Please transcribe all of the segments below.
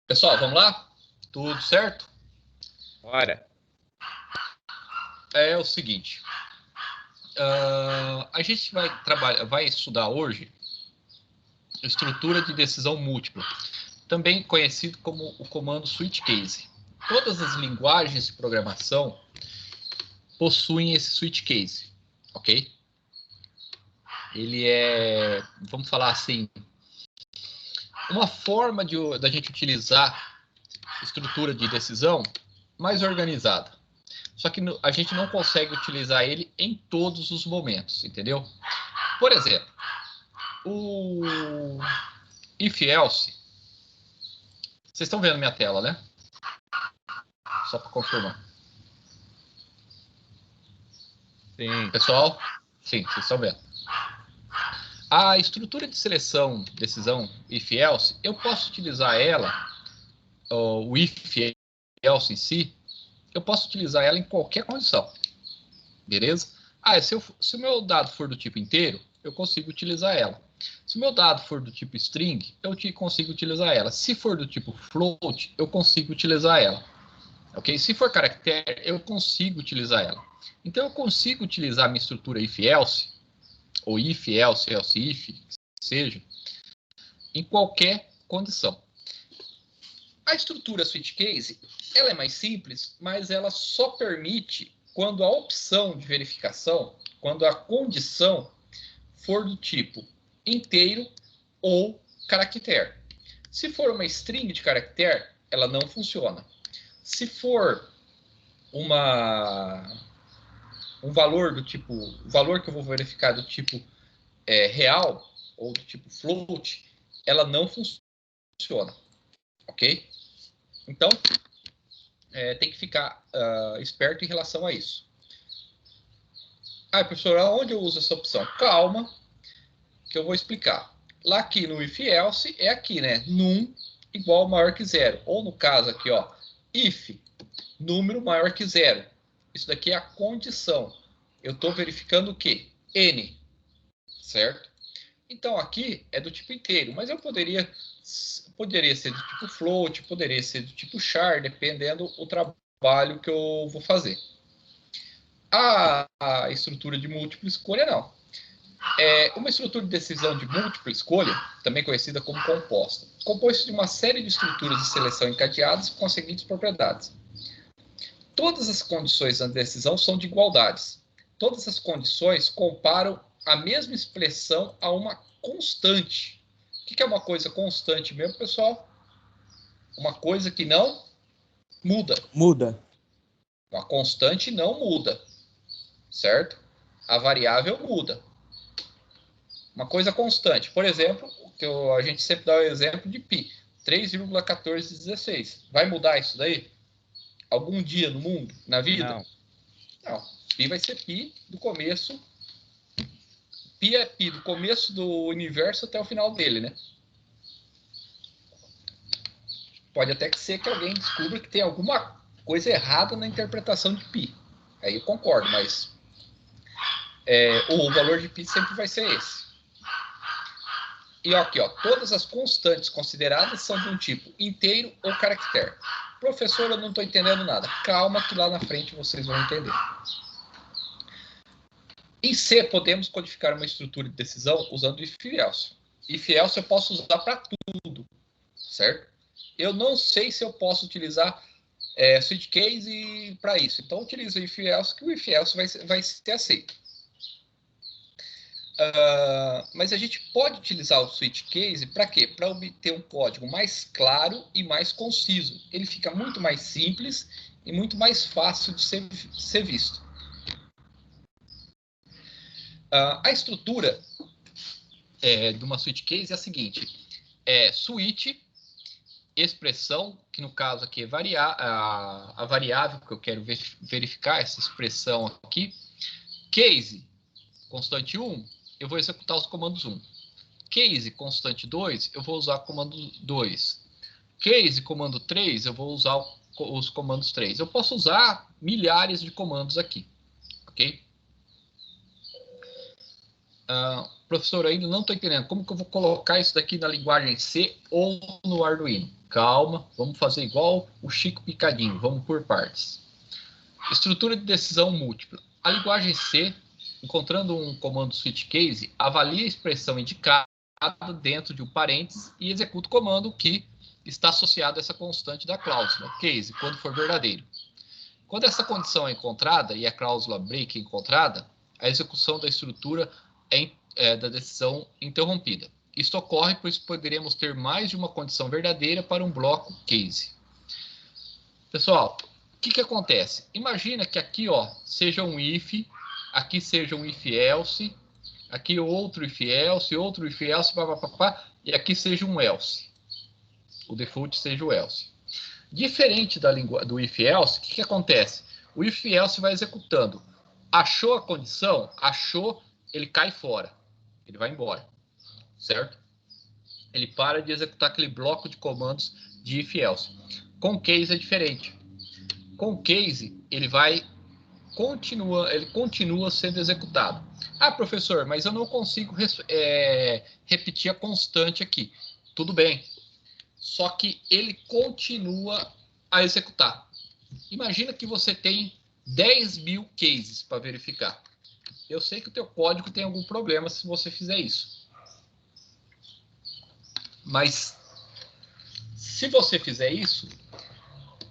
Pessoal, vamos lá? Tudo certo? Bora. É o seguinte, a gente vai estudar hoje estrutura de decisão múltipla, também conhecido como o comando switch case. Todas as linguagens de programação possuem esse switch case, ok? Ele é, vamos falar assim, uma forma da gente utilizar estrutura de decisão mais organizada. Só que a gente não consegue utilizar ele em todos os momentos, entendeu? Por exemplo, o if else, vocês estão vendo minha tela, né? Só para confirmar. Sim. Pessoal, sim, vocês estão vendo. A estrutura de seleção, decisão if else, eu posso utilizar ela, o if else em si, eu posso utilizar ela em qualquer condição. Beleza? Se o meu dado for do tipo inteiro, eu consigo utilizar ela. Se o meu dado for do tipo string, eu consigo utilizar ela. Se for do tipo float, eu consigo utilizar ela. Ok? Se for caractere, eu consigo utilizar ela. Então, eu consigo utilizar a minha estrutura if-else, ou if-else, else-if, seja, em qualquer condição. A estrutura switch case, ela é mais simples, mas ela só permite quando a opção de verificação, quando a condição for do tipo inteiro ou caractere. Se for uma string de caractere, ela não funciona. Se for um valor do tipo, o valor que eu vou verificar do tipo real ou do tipo float, ela não funciona, ok? Então, tem que ficar esperto em relação a isso. Professor, aonde eu uso essa opção? Calma, que eu vou explicar. Lá aqui no if else é aqui, né? Num igual maior que zero. Ou no caso aqui, ó, if número maior que zero. Isso daqui é a condição. Eu estou verificando o quê? N, certo? Então aqui é do tipo inteiro, mas eu poderia ser do tipo float, poderia ser do tipo char, dependendo do trabalho que eu vou fazer. A estrutura de múltipla escolha não. Uma estrutura de decisão de múltipla escolha, também conhecida como composta, composta de uma série de estruturas de seleção encadeadas com as seguintes propriedades. Todas as condições da decisão são de igualdades. Todas as condições comparam a mesma expressão a uma constante. O que é uma coisa constante mesmo, pessoal? Uma coisa que não muda. Muda. Uma constante não muda, certo? A variável muda. Uma coisa constante, por exemplo, a gente sempre dá o exemplo de π, 3,1416. Vai mudar isso daí? Algum dia no mundo, na vida? Não. Não. Π vai ser π do começo. Π é π do começo do universo até o final dele, né? Pode até ser que alguém descubra que tem alguma coisa errada na interpretação de π. Aí eu concordo, mas o valor de π sempre vai ser esse. E aqui, ó, todas as constantes consideradas são de um tipo inteiro ou caractere. Professor, eu não estou entendendo nada. Calma que lá na frente vocês vão entender. Em C, podemos codificar uma estrutura de decisão usando if else. If else eu posso usar para tudo, certo? Eu não sei se eu posso utilizar switch case para isso. Então, eu utilizo o if else, que o if else vai ser aceito. Mas a gente pode utilizar o switch case para quê? Para obter um código mais claro e mais conciso. Ele fica muito mais simples e muito mais fácil de ser visto. A estrutura de uma switch case é a seguinte: switch, expressão, que no caso aqui é a variável que eu quero verificar, essa expressão aqui. Case, constante 1, eu vou executar os comandos 1. Case, constante 2, eu vou usar o comando 2. Case, comando 3, eu vou usar os comandos 3. Eu posso usar milhares de comandos aqui, ok? Professor, ainda não estou entendendo. Como que eu vou colocar isso daqui na linguagem C ou no Arduino? Calma, vamos fazer igual o Chico Picadinho. Vamos por partes. Estrutura de decisão múltipla. A linguagem C, encontrando um comando switch case, avalia a expressão indicada dentro de um parênteses e executa o comando que está associado a essa constante da cláusula, case, quando for verdadeiro. Quando essa condição é encontrada e a cláusula break é encontrada, a execução da estrutura da decisão interrompida. Isto ocorre pois poderemos ter mais de uma condição verdadeira para um bloco case. Pessoal, o que acontece? Imagina que aqui seja um if, aqui seja um if else, aqui outro if else, e aqui seja um else. O default seja o else. Diferente do if else, o que acontece? O if else vai executando. Achou a condição, ele cai fora. Ele vai embora. Certo? Ele para de executar aquele bloco de comandos de if else. Com case é diferente. Com case, ele continua sendo executado. Ah, professor, mas eu não consigo repetir a constante aqui. Tudo bem. Só que ele continua a executar. Imagina que você tem 10.000 cases para verificar. Eu sei que o teu código tem algum problema se você fizer isso. Mas se você fizer isso,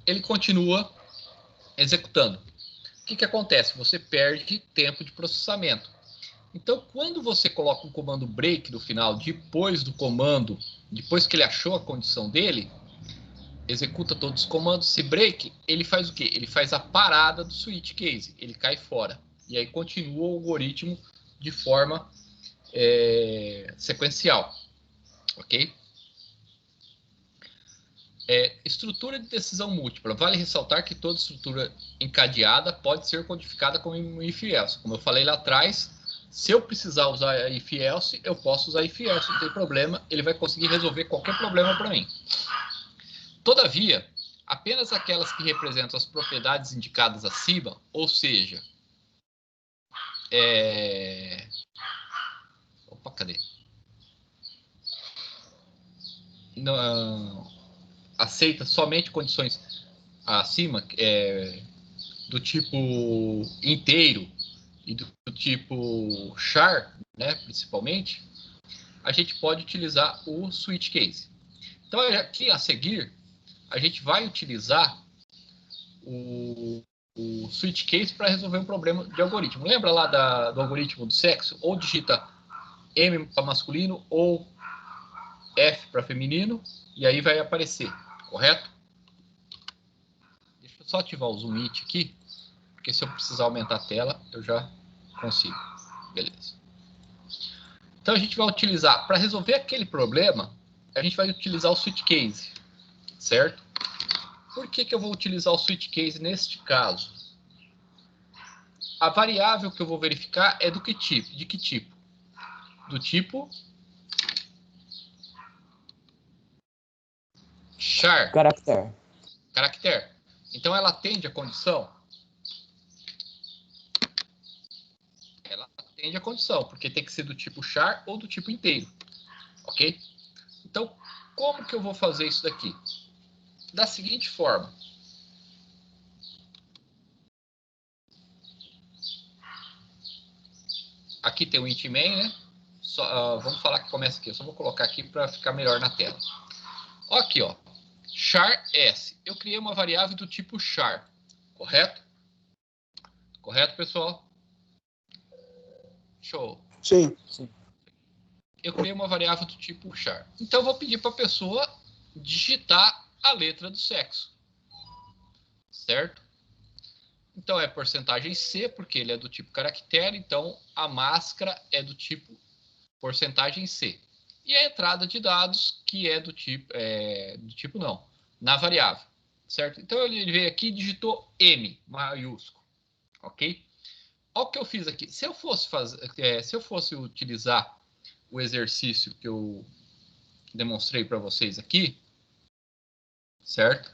ele continua executando. O que acontece? Você perde tempo de processamento. Então, quando você coloca um comando break no final, depois do comando, depois que ele achou a condição dele, executa todos os comandos, se break, ele faz o quê? Ele faz a parada do switch case, ele cai fora. E aí continua o algoritmo de forma sequencial. Ok? Estrutura de decisão múltipla. Vale ressaltar que toda estrutura encadeada pode ser codificada como um if else. Como eu falei lá atrás, se eu precisar usar if else, eu posso usar if else, não tem problema, ele vai conseguir resolver qualquer problema para mim. Todavia, apenas aquelas que representam as propriedades indicadas acima, ou seja, cadê? Não, aceita somente condições acima, do tipo inteiro e do tipo char, né, principalmente, a gente pode utilizar o switch case. Então, aqui a seguir, a gente vai utilizar o switch case para resolver um problema de algoritmo. Lembra lá do algoritmo do sexo? Ou digita M para masculino ou F para feminino, e aí vai aparecer, correto? Deixa eu só ativar o zoom it aqui, porque se eu precisar aumentar a tela, eu já consigo. Beleza. Então, a gente vai utilizar, para resolver aquele problema, a gente vai utilizar o switch case, certo? Por que eu vou utilizar o switch case neste caso? A variável que eu vou verificar é de que tipo? Do tipo char. Caractere. Então, ela atende a condição? Ela atende a condição, porque tem que ser do tipo char ou do tipo inteiro. Ok? Então, como que eu vou fazer isso daqui? Da seguinte forma. Aqui tem o int main, né? Vamos falar que começa aqui. Eu só vou colocar aqui para ficar melhor na tela. Aqui, ó. Char S. Eu criei uma variável do tipo char. Correto? Correto, pessoal? Show. Sim. Eu criei uma variável do tipo char. Então, eu vou pedir para a pessoa digitar a letra do sexo. Certo? Então, é porcentagem C, porque ele é do tipo caractere. Então, a máscara é do tipo porcentagem C. E a entrada de dados, que é do tipo não, na variável. Certo? Então, ele veio aqui e digitou M, maiúsculo. Ok? Olha o que eu fiz aqui. Se eu fosse utilizar o exercício que eu demonstrei para vocês aqui, certo?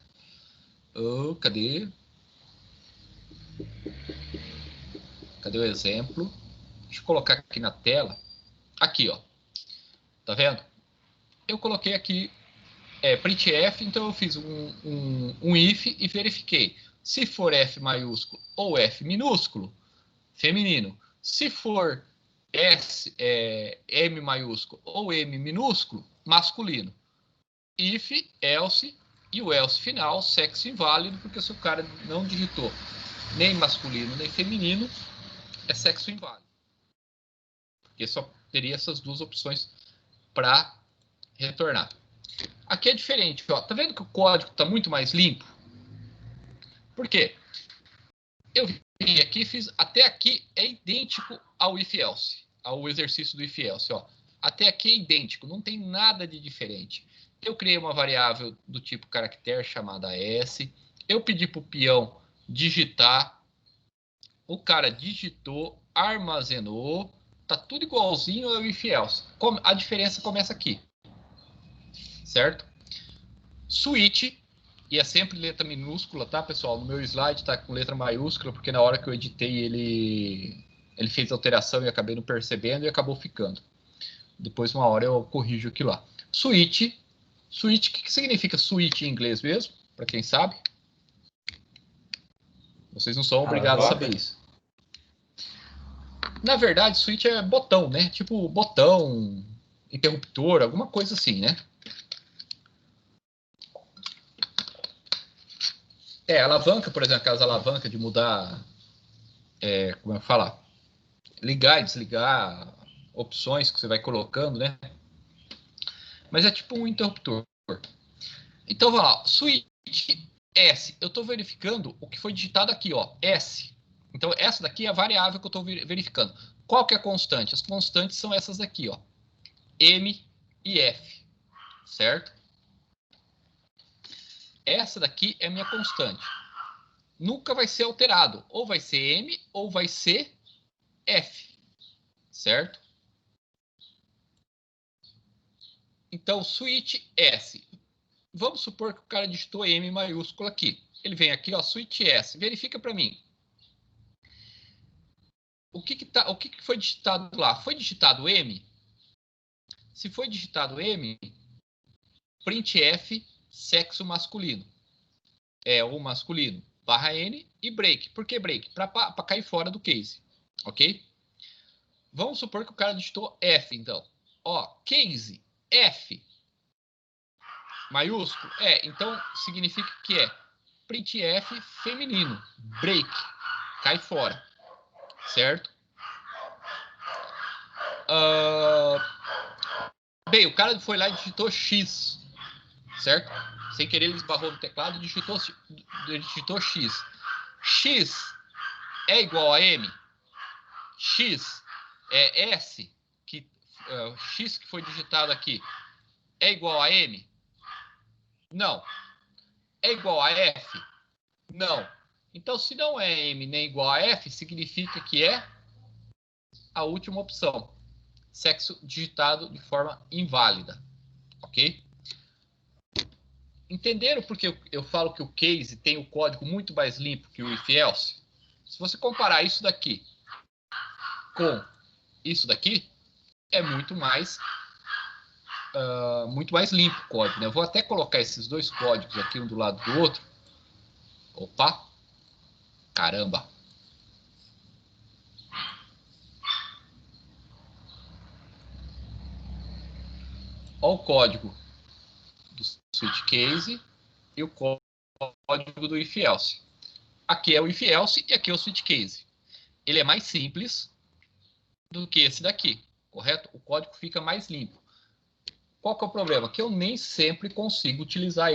Cadê? Cadê o exemplo? Deixa eu colocar aqui na tela. Aqui, ó. Tá vendo? Eu coloquei aqui printf, então eu fiz um if e verifiquei. Se for F maiúsculo ou F minúsculo, feminino. Se for M maiúsculo ou M minúsculo, masculino. If, else e o else final, sexo inválido, porque se o cara não digitou nem masculino nem feminino, é sexo inválido. Porque só teria essas duas opções para retornar. Aqui é diferente, ó. Tá vendo que o código está muito mais limpo? Por quê? Eu vim aqui, fiz até aqui é idêntico ao if else, ao exercício do if else, ó. Até aqui é idêntico, não tem nada de diferente. Eu criei uma variável do tipo caractere chamada s. Eu pedi para o peão digitar. O cara digitou, armazenou. Tá tudo igualzinho ao if else. A diferença começa aqui. Certo? Switch, e é sempre letra minúscula, tá, pessoal? No meu slide tá com letra maiúscula, porque na hora que eu editei ele fez alteração e acabei não percebendo e acabou ficando. Depois, uma hora, eu corrijo aquilo lá. Switch. Switch, o que significa switch em inglês mesmo? Para quem sabe? Vocês não são obrigados a saber isso. Na verdade, switch é botão, né? Tipo botão, interruptor, alguma coisa assim, né? Alavanca, por exemplo, aquelas alavancas de mudar, como eu falar, ligar e desligar, opções que você vai colocando, né? Mas é tipo um interruptor. Então, vamos lá, switch S, eu estou verificando o que foi digitado aqui, ó, S. Então, essa daqui é a variável que eu estou verificando. Qual que é a constante? As constantes são essas daqui, ó, M e F, certo? Essa daqui é a minha constante. Nunca vai ser alterado. Ou vai ser M ou vai ser F. Certo? Então, switch S. Vamos supor que o cara digitou M maiúsculo aqui. Ele vem aqui, ó, switch S. Verifica para mim. O que foi digitado lá? Foi digitado M? Se foi digitado M, printf sexo masculino. O masculino. Barra N e break. Por que break? Para cair fora do case. Ok? Vamos supor que o cara digitou F, então. Ó, case F maiúsculo. Então significa que é printf feminino. Break. Cai fora. Certo? Bem, o cara foi lá e digitou X. Certo? Sem querer ele esbarrou no teclado e digitou X. X é igual a M? X é S, X que foi digitado aqui, é igual a M? Não. É igual a F? Não. Então, se não é M nem igual a F, significa que é a última opção. Sexo digitado de forma inválida. Ok? Entenderam porque eu falo que o case tem o código muito mais limpo que o if else? Se você comparar isso daqui com isso daqui, é muito mais limpo o código, né? Eu vou até colocar esses dois códigos aqui um do lado do outro. Opa! Caramba! Olha o código do switch case e o código do if else. Aqui é o if else e aqui é o switch case. Ele é mais simples do que esse daqui, correto? O código fica mais limpo. Qual que é o problema? Que eu nem sempre consigo utilizar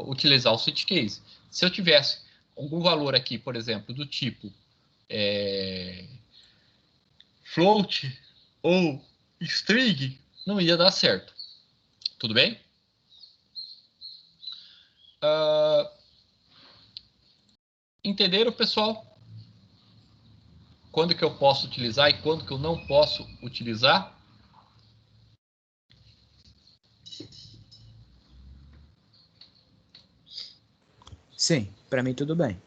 utilizar o switch case. Se eu tivesse algum valor aqui, por exemplo, do tipo float ou string, não ia dar certo. Tudo bem? Entenderam, pessoal? Quando que eu posso utilizar e quando que eu não posso utilizar? Sim, para mim tudo bem.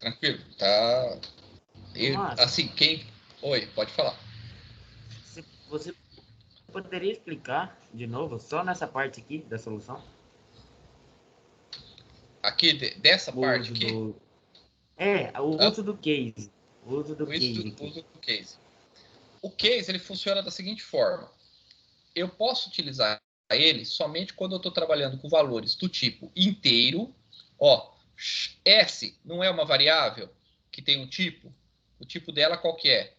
Tranquilo, tá? Assim, quem... Oi, pode falar. Você poderia explicar de novo, só nessa parte aqui da solução? Aqui, dessa O parte uso aqui? o Hã? uso do case. O uso do O case uso aqui. do case. O case, ele funciona da seguinte forma. Eu posso utilizar ele somente quando eu estou trabalhando com valores do tipo inteiro. Ó, S não é uma variável que tem um tipo. O tipo dela qual que é?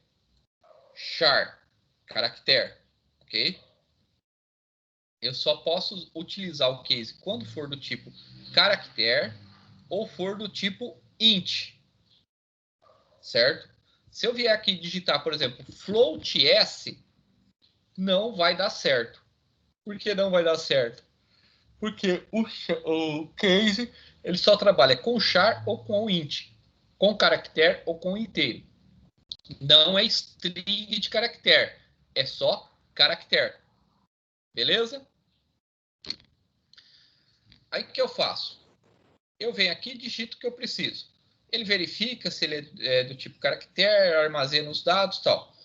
Char, caractere, ok? Eu só posso utilizar o case quando for do tipo caractere ou for do tipo int, certo? Se eu vier aqui digitar, por exemplo, float s, não vai dar certo. Por que não vai dar certo? Porque o case ele só trabalha com char ou com int, com caractere ou com inteiro. Não é string de caractere, é só caractere. Beleza? Aí o que eu faço? Eu venho aqui e digito o que eu preciso. Ele verifica se ele é do tipo caractere, armazena os dados e tal.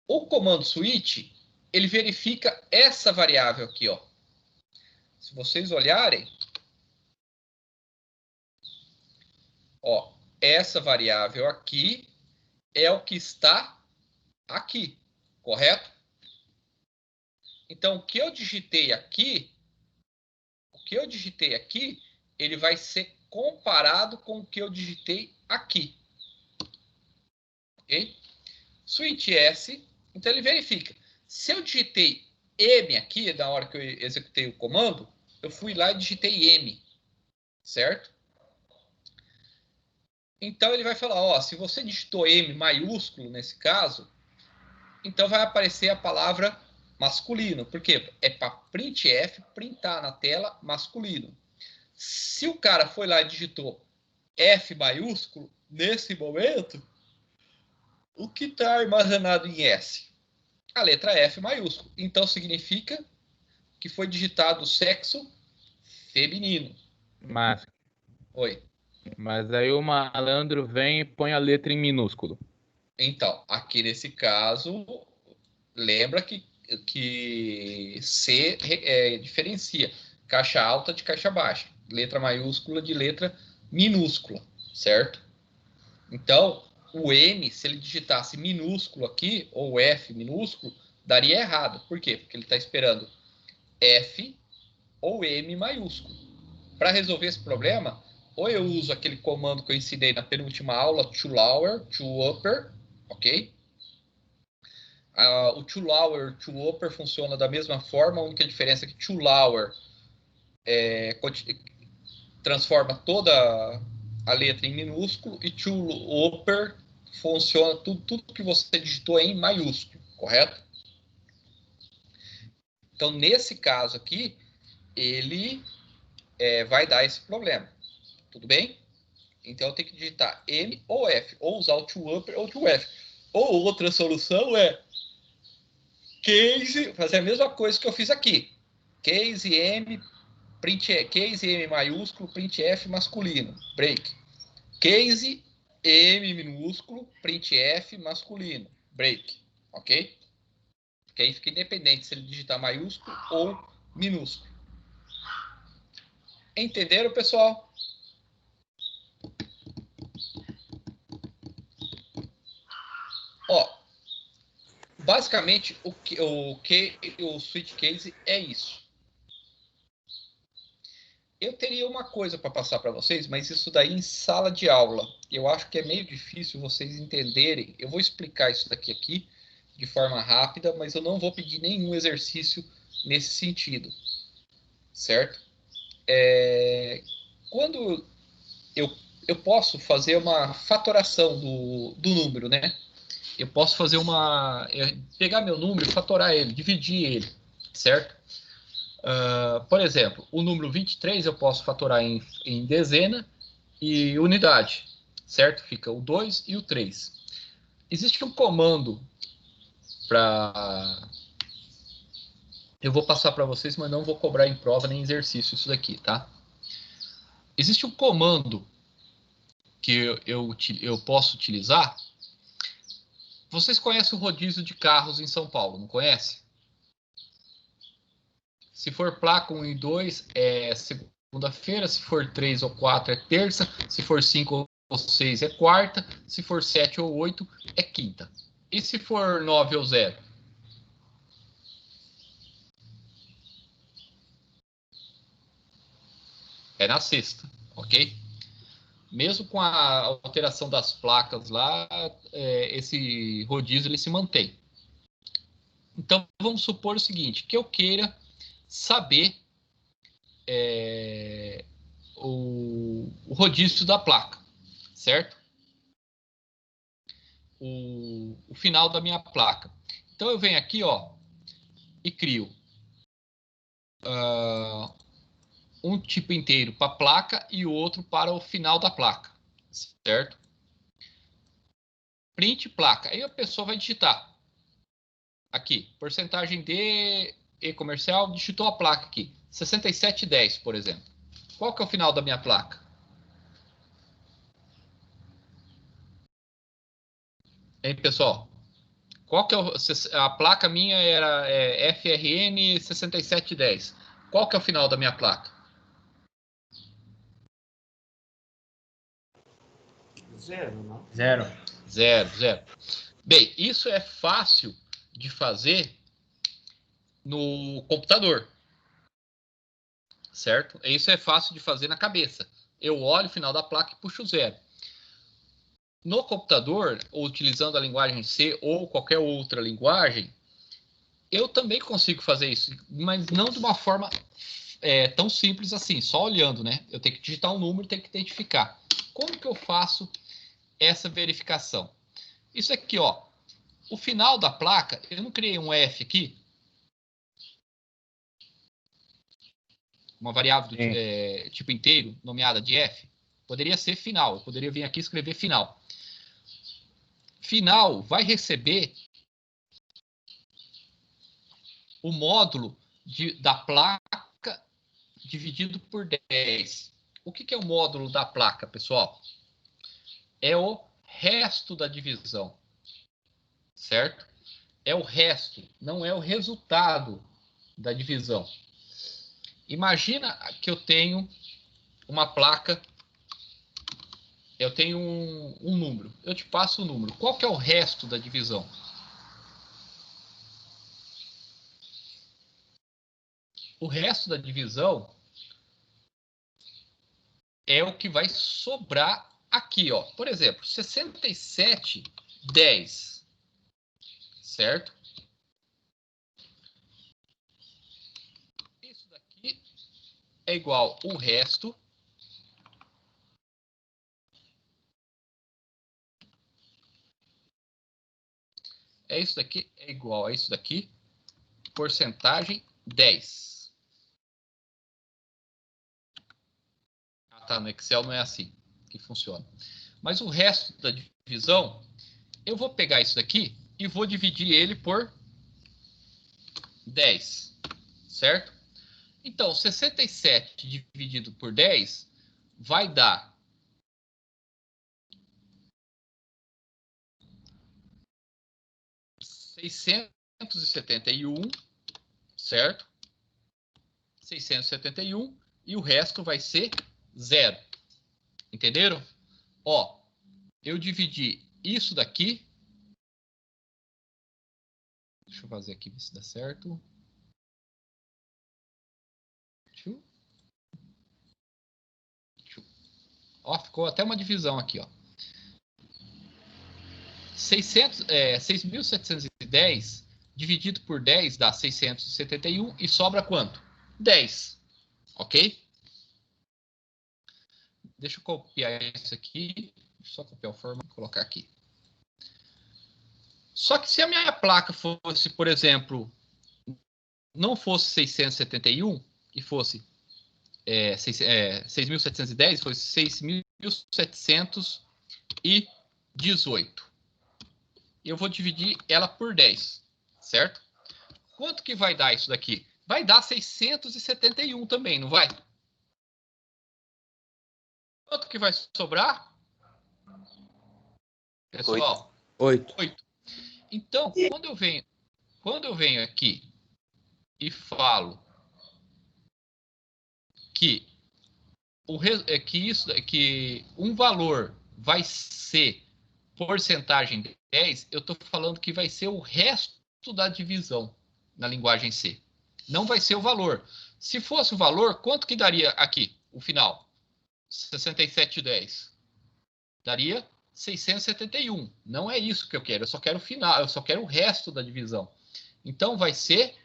O comando switch, ele verifica essa variável aqui, ó. Se vocês olharem, ó, essa variável aqui é o que está aqui, correto? Então, o que eu digitei aqui, ele vai ser comparado com o que eu digitei aqui. Ok? Switch S, então ele verifica. Se eu digitei M aqui, na hora que eu executei o comando, eu fui lá e digitei M, certo? Então ele vai falar, ó, se você digitou M maiúsculo nesse caso, então vai aparecer a palavra masculino. Por quê? É para printf printar na tela masculino. Se o cara foi lá e digitou F maiúsculo, nesse momento, o que está armazenado em S? A letra F maiúsculo. Então significa que foi digitado sexo feminino. Mas, Oi. mas aí o malandro vem e põe a letra em minúsculo. Então, aqui nesse caso, lembra que C diferencia caixa alta de caixa baixa, letra maiúscula de letra minúscula, certo? Então, o M, se ele digitasse minúsculo aqui, ou F minúsculo, daria errado. Por quê? Porque ele está esperando F ou M maiúsculo. Para resolver esse problema, ou eu uso aquele comando que eu ensinei na penúltima aula, to-lower, to-upper, ok? O to-lower, to-upper funciona da mesma forma, a única diferença é que to-lower transforma toda a letra em minúsculo e to-upper funciona tudo que você digitou em maiúsculo, correto? Então, nesse caso aqui, ele vai dar esse problema, tudo bem? Então, eu tenho que digitar M ou F, ou usar o to-upper ou to-F. Ou outra solução é case, fazer a mesma coisa que eu fiz aqui. Case M, case M maiúsculo, printf masculino, break. Case M minúsculo, printf masculino, break. Ok? Porque aí fica independente se ele digitar maiúsculo ou minúsculo. Entenderam, pessoal? Ó, basicamente o switch case é isso. Eu teria uma coisa para passar para vocês, mas isso daí em sala de aula. Eu acho que é meio difícil vocês entenderem. Eu vou explicar isso aqui de forma rápida, mas eu não vou pedir nenhum exercício nesse sentido, certo? Quando eu posso fazer uma fatoração do número, né? Eu posso fazer pegar meu número e fatorar ele, dividir ele, certo? Por exemplo, o número 23 eu posso fatorar em dezena e unidade, certo? Fica o 2 e o 3. Existe um comando para... Eu vou passar para vocês, mas não vou cobrar em prova nem exercício isso daqui, tá? Existe um comando que eu posso utilizar Vocês conhecem o rodízio de carros em São Paulo, não conhece? Se for placa 1 e 2, é segunda-feira. Se for 3 ou 4, é terça. Se for 5 ou 6, é quarta. Se for 7 ou 8, é quinta. E se for 9 ou 0? É na sexta, ok? Mesmo com a alteração das placas lá, esse rodízio ele se mantém. Então, vamos supor o seguinte, que eu queira saber o rodízio da placa, certo? O final da minha placa. Então, eu venho aqui, ó, e crio um tipo inteiro para a placa e o outro para o final da placa, certo? Print placa. Aí a pessoa vai digitar aqui, porcentagem de e-comercial, digitou a placa aqui, 6710, por exemplo. Qual que é o final da minha placa? Hein, pessoal? Qual que é a placa minha era FRN 6710. Qual que é o final da minha placa? Zero, não? Zero. Zero. Bem, isso é fácil de fazer no computador, certo? Isso é fácil de fazer na cabeça. Eu olho o final da placa e puxo zero. No computador, ou utilizando a linguagem C ou qualquer outra linguagem, eu também consigo fazer isso, mas não de uma forma tão simples assim, só olhando, né? Eu tenho que digitar um número e tenho que identificar. Como que eu faço essa verificação? Isso aqui, ó. O final da placa, eu não criei um F aqui? Uma variável do tipo inteiro, nomeada de F? Poderia ser final. Eu poderia vir aqui e escrever final. Final vai receber o módulo da placa dividido por 10. O que é o módulo da placa, pessoal? É o resto da divisão, certo? É o resto, não é o resultado da divisão. Imagina que eu tenho uma placa, eu tenho um número, eu te passo o número. Qual que é o resto da divisão? O resto da divisão é o que vai sobrar aqui, ó. Por exemplo, 6710, certo? Isso daqui é igual o resto isso daqui é igual a isso daqui, porcentagem 10. Tá, no Excel não é assim que funciona. Mas o resto da divisão, eu vou pegar isso daqui e vou dividir ele por 10, certo? Então, 67 dividido por 10 vai dar 671, certo? 671 e o resto vai ser 0. Entenderam? Ó, eu dividi isso daqui. Deixa eu fazer aqui ver se dá certo. Ó, ficou até uma divisão aqui, ó. 6.710 dividido por 10 dá 671 e sobra quanto? 10, ok? Deixa eu copiar isso aqui. Só copiar o formato e colocar aqui. Só que se a minha placa fosse, por exemplo, não fosse 671 e fosse 6.710, fosse 6.718. Eu vou dividir ela por 10, certo? Quanto que vai dar isso daqui? Vai dar 671 também, não vai? Quanto que vai sobrar? Pessoal? 8. 8. Então, quando eu venho aqui e falo que que um valor vai ser porcentagem 10, eu estou falando que vai ser o resto da divisão na linguagem C. Não vai ser o valor. Se fosse o valor, quanto que daria aqui, o final? 67,10. Daria 671. Não é isso que eu quero. Eu só quero o final. Eu só quero o resto da divisão. Então, vai ser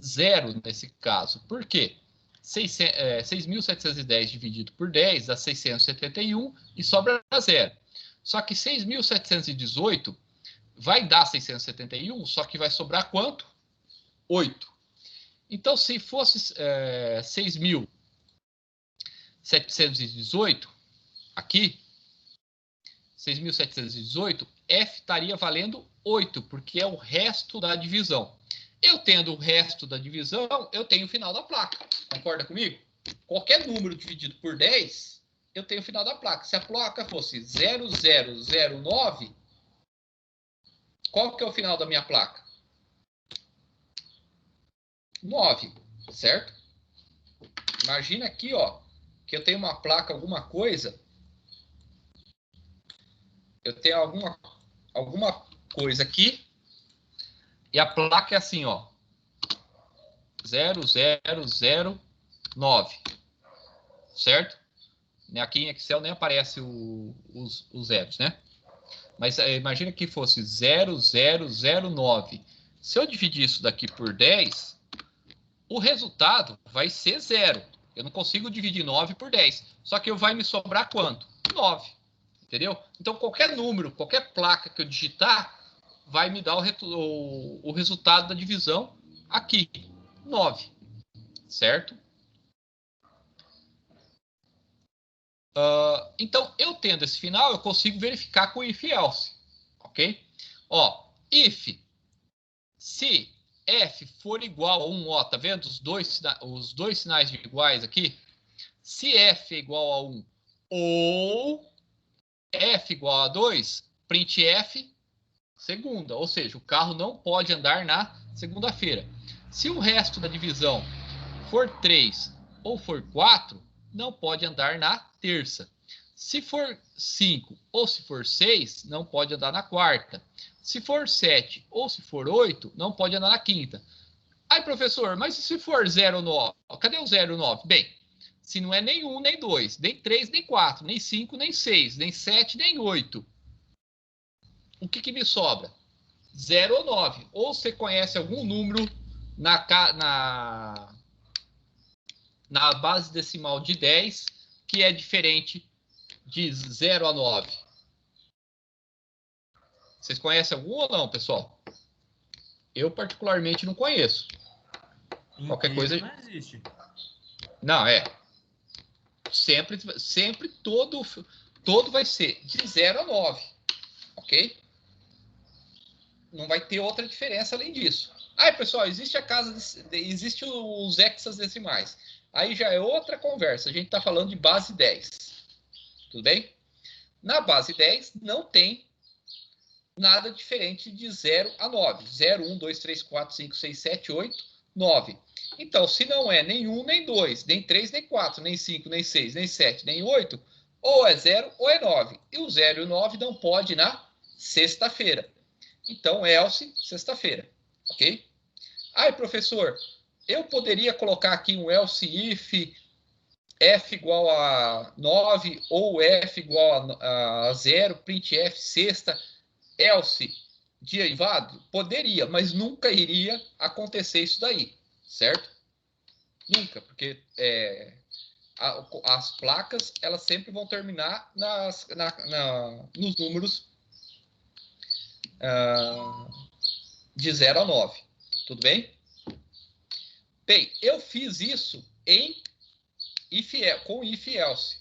0 nesse caso. Por quê? 6.710 dividido por 10 dá 671 e sobra 0. Só que 6.718 vai dar 671, só que vai sobrar quanto? 8. Então, se fosse 6.718, aqui, 6.718, F estaria valendo 8, porque é o resto da divisão. Eu tendo o resto da divisão, eu tenho o final da placa. Concorda comigo? Qualquer número dividido por 10, eu tenho o final da placa. Se a placa fosse 0009, qual que é o final da minha placa? 9, certo? Imagina aqui, ó, que eu tenho uma placa, alguma coisa. Eu tenho alguma coisa aqui. E a placa é assim, ó. 0009. Certo? Aqui em Excel nem aparece os zeros, né? Mas imagina que fosse 0009. Se eu dividir isso daqui por 10, o resultado vai ser 0. Eu não consigo dividir 9 por 10. Só que vai me sobrar quanto? 9. Entendeu? Então, qualquer número, qualquer placa que eu digitar, vai me dar o resultado da divisão aqui. 9. Certo? Então, eu tendo esse final, eu consigo verificar com if else. Ok? Ó, if, se F for igual a 1, ó, tá vendo os dois sinais de iguais aqui? Se F é igual a 1 ou F igual a 2, print F segunda. Ou seja, o carro não pode andar na segunda-feira. Se o resto da divisão for 3 ou for 4, não pode andar na terça. Se for 5 ou se for 6, não pode andar na quarta. Se for 7 ou se for 8, não pode andar na quinta. Aí, professor, mas e se for 0,9? Cadê o 0,9? Bem, se não é nem 1, nem 2, nem 3, nem 4, nem 5, nem 6, nem 7, nem 8, o que me sobra? 0 ou 9. Ou você conhece algum número na base decimal de 10 que é diferente de 0 a 9. Vocês conhecem algum ou não, pessoal? Eu particularmente não conheço. Qualquer coisa não existe. Não, sempre todo vai ser de 0 a 9, ok? Não vai ter outra diferença além disso. Aí, pessoal, existe existe os hexadecimais. Aí já é outra conversa. A gente está falando de base 10. Tudo bem? Na base 10 não tem nada diferente de 0 a 9. 0, 1, 2, 3, 4, 5, 6, 7, 8, 9. Então, se não é nem 1, nem 2, nem 3, nem 4, nem 5, nem 6, nem 7, nem 8, ou é 0 ou é 9. E o 0 e o 9 não pode na sexta-feira. Então, else, sexta-feira. Ok? Aí, professor, eu poderia colocar aqui um else if f igual a 9 ou f igual a 0, print f sexta, else derivado? Poderia, mas nunca iria acontecer isso daí, certo? Nunca, porque as placas elas sempre vão terminar nos números de 0 a 9. Tudo bem? Bem, eu fiz isso com if else.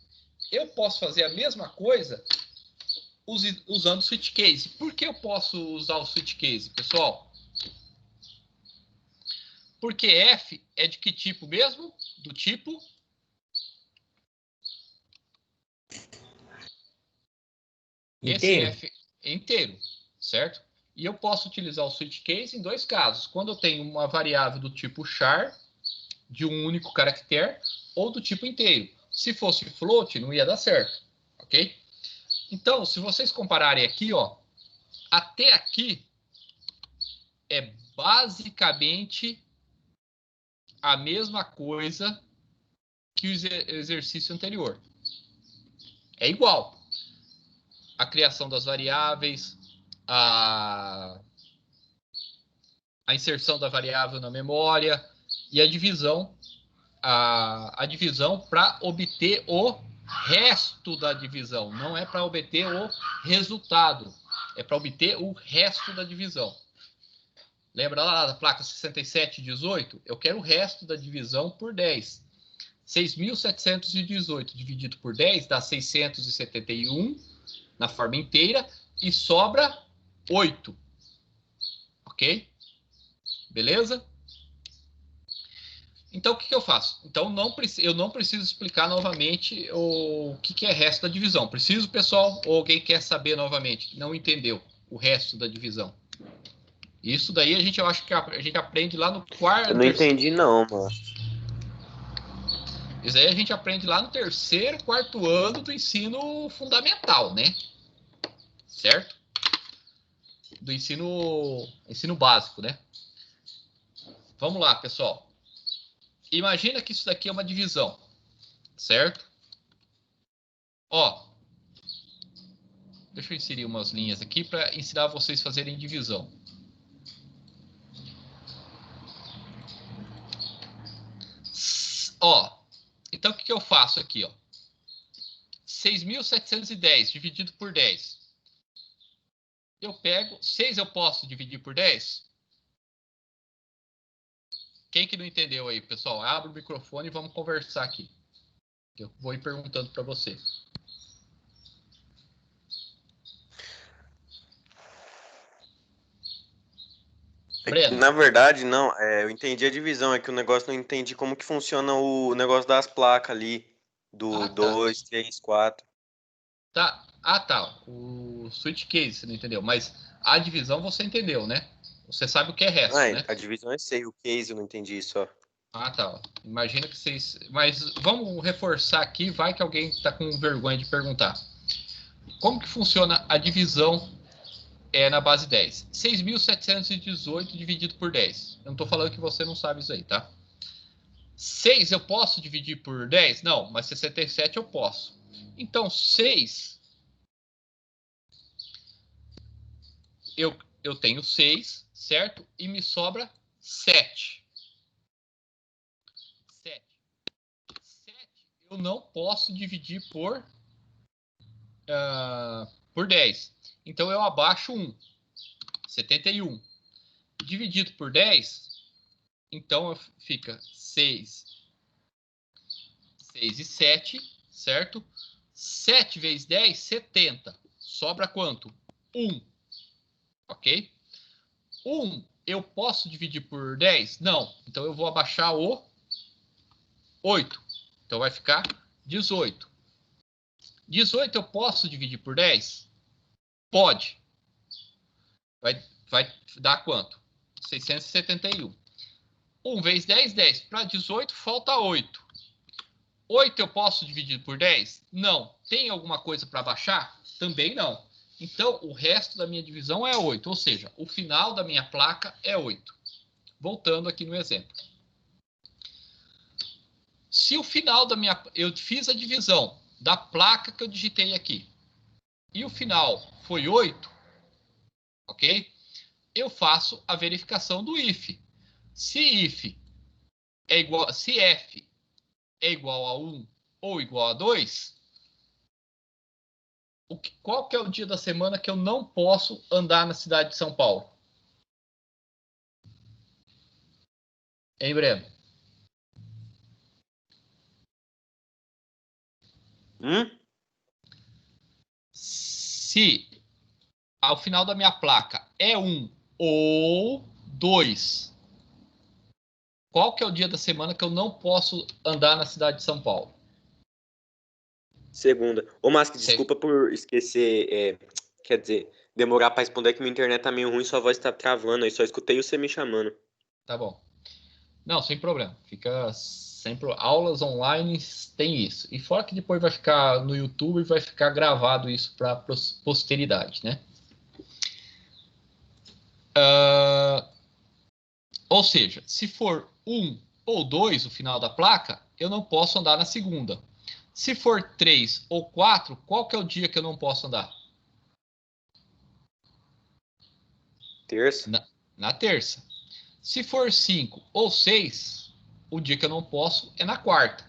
Eu posso fazer a mesma coisa usando o switch case. Por que eu posso usar o switch case, pessoal? Porque F é de que tipo mesmo? Do tipo inteiro. Esse F é inteiro, certo? E eu posso utilizar o switch case em dois casos. Quando eu tenho uma variável do tipo char, de um único caractere, ou do tipo inteiro. Se fosse float, não ia dar certo, ok? Então, se vocês compararem aqui, ó, até aqui é basicamente a mesma coisa que o exercício anterior. É igual. A criação das variáveis, a inserção da variável na memória e a divisão para obter o resto da divisão. Não é para obter o resultado, é para obter o resto da divisão. Lembra lá da placa 6718? Eu quero o resto da divisão por 10. 6.718 dividido por 10 dá 671 na forma inteira e sobra 8. Ok? Beleza? Então, o que eu faço? Então, eu não preciso explicar novamente o que é resto da divisão. Preciso, pessoal? Ou alguém quer saber novamente? Não entendeu o resto da divisão? Isso daí eu acho que a gente aprende lá no quarto... Eu não entendi não, mano. Isso aí a gente aprende lá no terceiro, quarto ano do ensino fundamental, né? Certo? Do ensino básico, né? Vamos lá, pessoal. Imagina que isso daqui é uma divisão, certo? Ó, deixa eu inserir umas linhas aqui para ensinar vocês a fazerem divisão. Ó, então o que eu faço aqui, ó? 6.710 dividido por 10. Eu pego, 6 eu posso dividir por 10? Quem que não entendeu aí, pessoal? Abre o microfone e vamos conversar aqui. Eu vou ir perguntando para você. Breno. Na verdade, não. Eu entendi a divisão. É que o negócio não entendi como que funciona o negócio das placas ali. Do 2, 3, 4. Tá. Ah, tá. O switch case, você não entendeu. Mas a divisão você entendeu, né? Você sabe o que é resto, né? A divisão eu sei. O case eu não entendi só. Ah, tá. Imagina que vocês... Mas vamos reforçar aqui. Vai que alguém está com vergonha de perguntar. Como que funciona a divisão na base 10? 6.718 dividido por 10. Eu não estou falando que você não sabe isso aí, tá? 6 eu posso dividir por 10? Não, mas 67 eu posso. Então, 6... Eu tenho 6, certo? E me sobra 7. 7 eu não posso dividir por 10. Então, eu abaixo 1. 71. Dividido por 10, então fica 6 e 7, certo? 7 vezes 10, 70. Sobra quanto? 1. Ok? 1 eu posso dividir por 10? Não. Então, eu vou abaixar o 8. Então, vai ficar 18. 18 eu posso dividir por 10? Pode. Vai dar quanto? 671. 1 vezes 10, 10. Para 18, falta 8. 8 eu posso dividir por 10? Não. Tem alguma coisa para baixar? Também não. Então, o resto da minha divisão é 8. Ou seja, o final da minha placa é 8. Voltando aqui no exemplo. Se o final da minha... Eu fiz a divisão da placa que eu digitei aqui. E o final foi 8. Ok? Eu faço a verificação do if. Se if é igual... Se f é igual a 1 ou igual a 2... Qual que é o dia da semana que eu não posso andar na cidade de São Paulo? Hein, Breno? Se ao final da minha placa é 1 ou 2, qual que é o dia da semana que eu não posso andar na cidade de São Paulo? Segunda. Ô, Mask, desculpa por esquecer. Quer dizer, demorar pra responder que minha internet tá meio ruim, sua voz tá travando aí, só escutei você me chamando. Tá bom. Não, sem problema. Fica sempre. Aulas online tem isso. E fora que depois vai ficar no YouTube e vai ficar gravado isso para posteridade, né? Ou seja, se for 1 ou 2 o final da placa, eu não posso andar na segunda. Se for 3 ou 4, qual que é o dia que eu não posso andar? Terça. Na terça. Se for 5 ou 6, o dia que eu não posso é na quarta.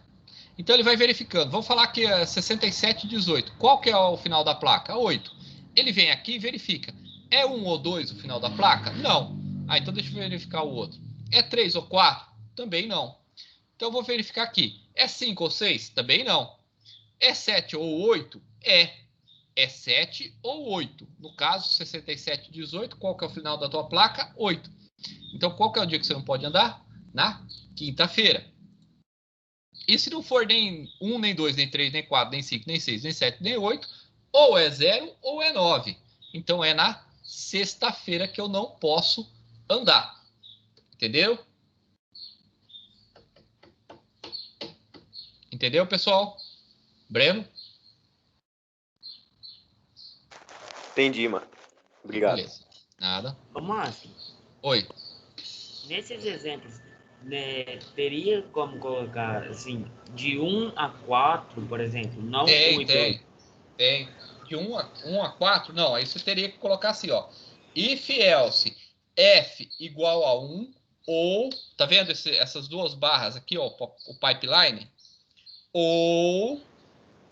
Então ele vai verificando. Vamos falar que é 6718. Qual que é o final da placa? 8. Ele vem aqui e verifica. É 1 ou 2 o final da placa? Não. Ah, então deixa eu verificar o outro. É 3 ou 4? Também não. Então eu vou verificar aqui. É 5 ou 6? Também não. É 7 ou 8? É 7 ou 8. No caso, 6718, qual que é o final da tua placa? 8. Então, qual que é o dia que você não pode andar? Na quinta-feira. E se não for nem 1, nem 2, nem 3, nem 4, nem 5, nem 6, nem 7, nem 8, ou é 0 ou é 9. Então, é na sexta-feira que eu não posso andar. Entendeu? Entendeu, pessoal? Breno? Entendi, mano. Obrigado. Beleza. Nada. Ô, Márcio, Oi. nesses exemplos, né, teria como colocar, assim, de 1 a 4, por exemplo, não Tem, 8. tem. De 1 a 4, não. Aí você teria que colocar assim, ó. If else f igual a 1, ou, tá vendo essas duas barras aqui, ó, o pipeline? Ou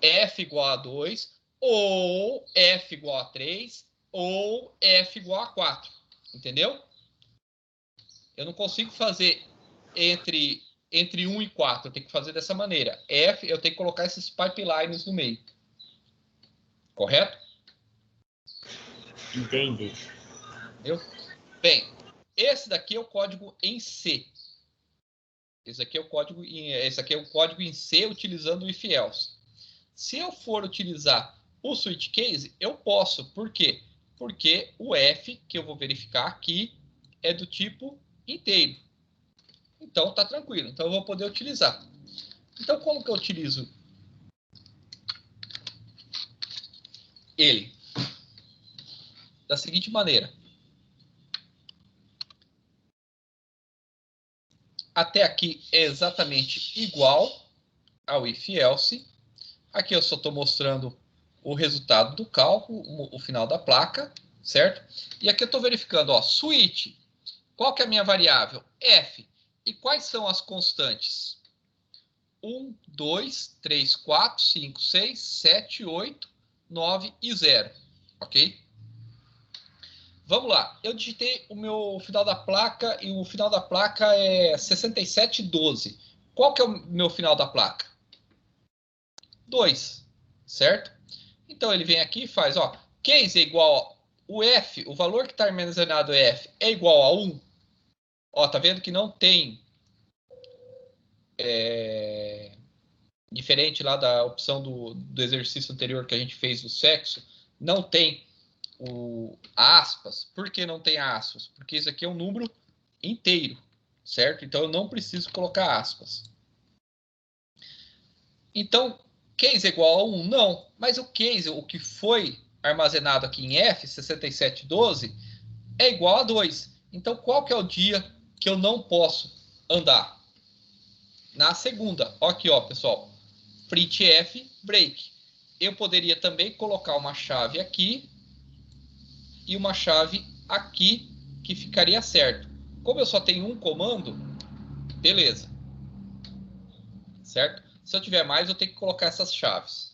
f igual a 2, ou f igual a 3, ou f igual a 4. Entendeu? Eu não consigo fazer entre 1 e 4. Eu tenho que fazer dessa maneira. F, eu tenho que colocar esses pipelines no meio. Correto? Entendi. Entendeu? Bem, esse daqui é o código em C. Esse aqui é o código em C utilizando o if else. Se eu for utilizar o switch case, eu posso. Por quê? Porque o F que eu vou verificar aqui é do tipo inteiro. Então tá tranquilo. Então eu vou poder utilizar. Então como que eu utilizo ele? Da seguinte maneira. Até aqui é exatamente igual ao if else. Aqui eu só estou mostrando o resultado do cálculo, o final da placa, certo? E aqui eu estou verificando, ó, switch. Qual que é a minha variável? F. E quais são as constantes? 1, 2, 3, 4, 5, 6, 7, 8, 9 e 0. Ok? Vamos lá. Eu digitei o meu final da placa e o final da placa é 6712. Qual que é o meu final da placa? 2, certo? Então ele vem aqui e faz, ó, case é igual o F, o valor que está armazenado F é igual a 1. Ó, tá vendo que não tem diferente lá da opção do exercício anterior que a gente fez do sexo, não tem o aspas. Por que não tem aspas? Porque isso aqui é um número inteiro, certo? Então eu não preciso colocar aspas. Então, case é igual a 1? Não. Mas o case, o que foi armazenado aqui em F, 6712, é igual a 2. Então, qual que é o dia que eu não posso andar? Na segunda. Ó aqui, ó, pessoal. Printf break. Eu poderia também colocar uma chave aqui e uma chave aqui que ficaria certo. Como eu só tenho um comando, beleza. Certo? Se eu tiver mais, eu tenho que colocar essas chaves.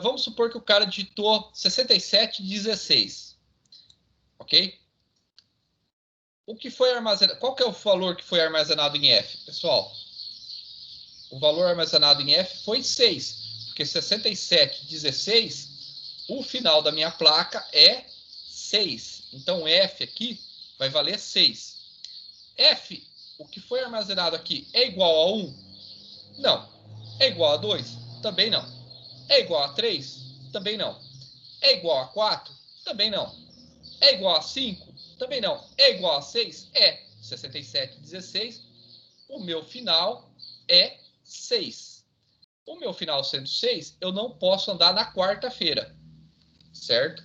Vamos supor que o cara digitou 6716. Ok? O que foi armazenado? Qual que é o valor que foi armazenado em F, pessoal? O valor armazenado em F foi 6. Porque 6716, o final da minha placa é 6. Então, F aqui vai valer 6. F, o que foi armazenado aqui, é igual a 1? Não. É igual a 2? Também não. É igual a 3? Também não. É igual a 4? Também não. É igual a 5? Também não. É igual a 6? É. 67, 16. O meu final é 6. O meu final sendo 6, eu não posso andar na quarta-feira. Certo?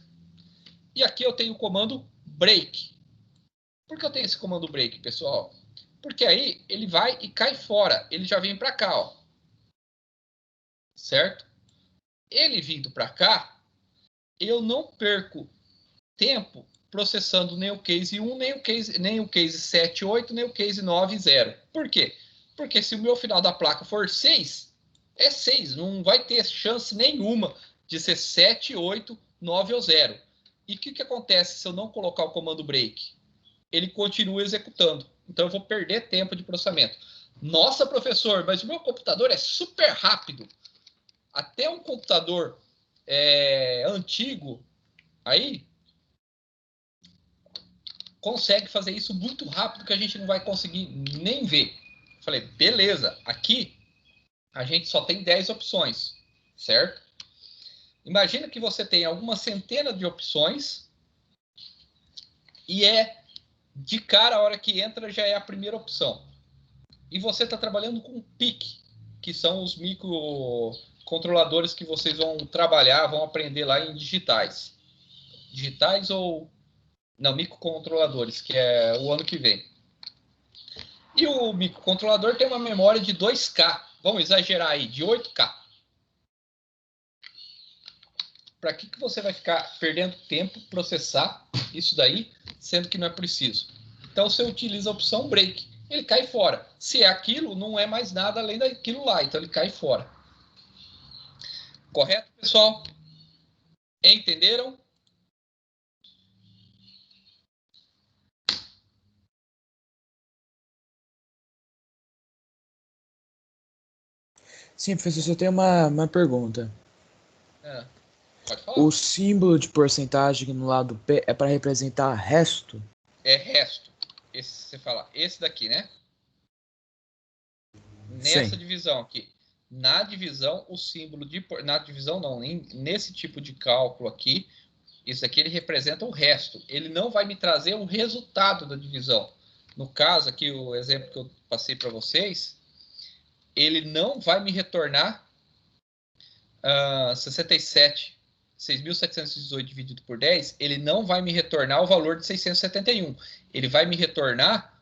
E aqui eu tenho o comando break. Por que eu tenho esse comando break, pessoal? Porque aí ele vai e cai fora. Ele já vem para cá, ó. Certo? Ele vindo para cá, eu não perco tempo processando nem o case 1, nem o case 7, 8, nem o case 9, 0. Por quê? Porque se o meu final da placa for 6, é 6. Não vai ter chance nenhuma de ser 7, 8, 9 ou 0. E o que acontece se eu não colocar o comando break? Ele continua executando. Então eu vou perder tempo de processamento. Nossa, professor, mas o meu computador é super rápido. Até um computador antigo aí consegue fazer isso muito rápido que a gente não vai conseguir nem ver. Falei, beleza, aqui a gente só tem 10 opções, certo? Imagina que você tem alguma centena de opções e de cara a hora que entra já é a primeira opção. E você está trabalhando com PIC, que são os microcontroladores que vocês vão trabalhar, vão aprender lá em digitais. Digitais ou... Não, microcontroladores, que é o ano que vem. E o microcontrolador tem uma memória de 2K. Vamos exagerar aí, de 8K. Para que você vai ficar perdendo tempo processar isso daí, sendo que não é preciso? Então você utiliza a opção break. Ele cai fora. Se é aquilo, não é mais nada além daquilo lá. Então ele cai fora. Correto, pessoal? Entenderam? Sim, professor, só tem uma pergunta. Pode falar. O símbolo de porcentagem no lado P é para representar resto? É resto. Esse você fala, esse daqui, né? Nessa Sim. divisão aqui. Na divisão, o símbolo de... Na divisão não, nesse tipo de cálculo aqui, isso aqui ele representa o resto. Ele não vai me trazer o resultado da divisão. No caso aqui, o exemplo que eu passei para vocês, ele não vai me retornar 6.718 dividido por 10, ele não vai me retornar o valor de 671. Ele vai me retornar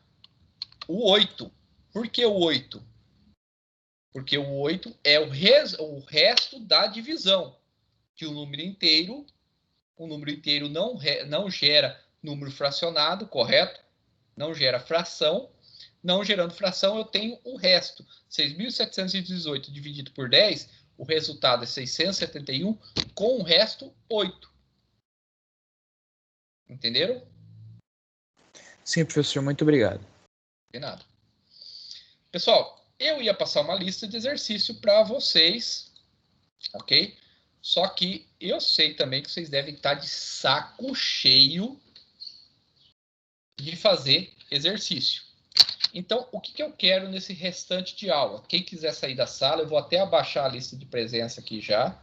o 8. Por que o 8? Porque o 8 é o resto da divisão. Que o número inteiro não gera número fracionado, correto? Não gera fração. Não gerando fração, eu tenho o resto. 6.718 dividido por 10, o resultado é 671, com o resto, 8. Entenderam? Sim, professor, muito obrigado. De nada. Pessoal, eu ia passar uma lista de exercício para vocês, ok? Só que eu sei também que vocês devem estar de saco cheio de fazer exercício. Então, o que eu quero nesse restante de aula? Quem quiser sair da sala, eu vou até abaixar a lista de presença aqui já,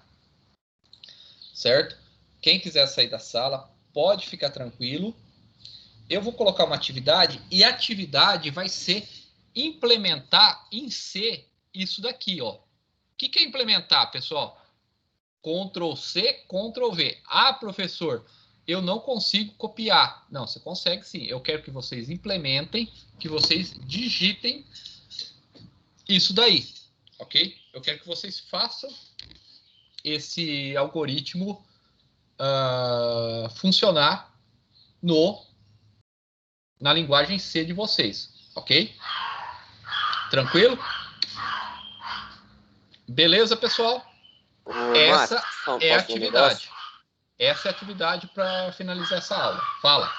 certo? Quem quiser sair da sala, pode ficar tranquilo. Eu vou colocar uma atividade e a atividade vai ser implementar em C isso daqui, ó. O que é implementar, pessoal? Ctrl C, Ctrl V. Ah, professor, eu não consigo copiar. Não, você consegue sim. Eu quero que vocês implementem, que vocês digitem isso daí, ok? Eu quero que vocês façam esse algoritmo funcionar na linguagem C de vocês, ok? Tranquilo? Beleza, pessoal? Essa é a atividade. Essa é a atividade para finalizar essa aula. Fala.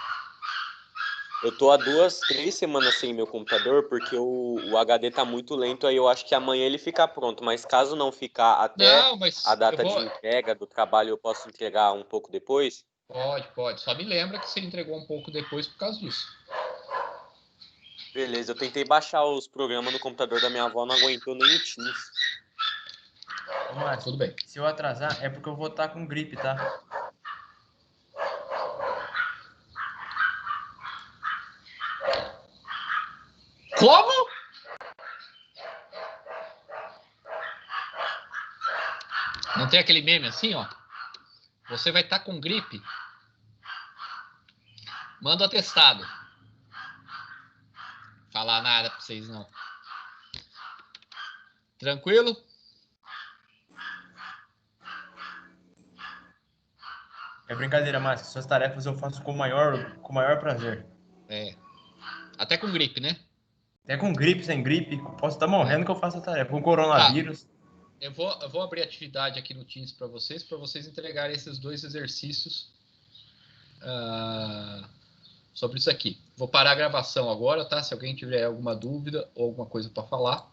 Eu tô há 2, 3 semanas sem meu computador porque o HD tá muito lento, aí eu acho que amanhã ele fica pronto, mas caso não ficar até a data de entrega do trabalho, eu posso entregar um pouco depois? Pode. Só me lembra que você entregou um pouco depois por causa disso. Beleza, eu tentei baixar os programas no computador da minha avó, não aguentou nem o Teams. Márcio, tudo bem. Se eu atrasar, é porque eu vou estar com gripe, tá? Como? Não tem aquele meme assim, ó? Você vai estar com gripe. Manda o atestado. Falar nada pra vocês, não. Tranquilo? É brincadeira, Márcio. Suas tarefas eu faço com o maior prazer. É. Até com gripe, né? Até com gripe, sem gripe. Posso estar morrendo que eu faço a tarefa. Com coronavírus. Eu vou abrir atividade aqui no Teams para vocês entregarem esses 2 exercícios sobre isso aqui. Vou parar a gravação agora, tá? Se alguém tiver alguma dúvida ou alguma coisa para falar.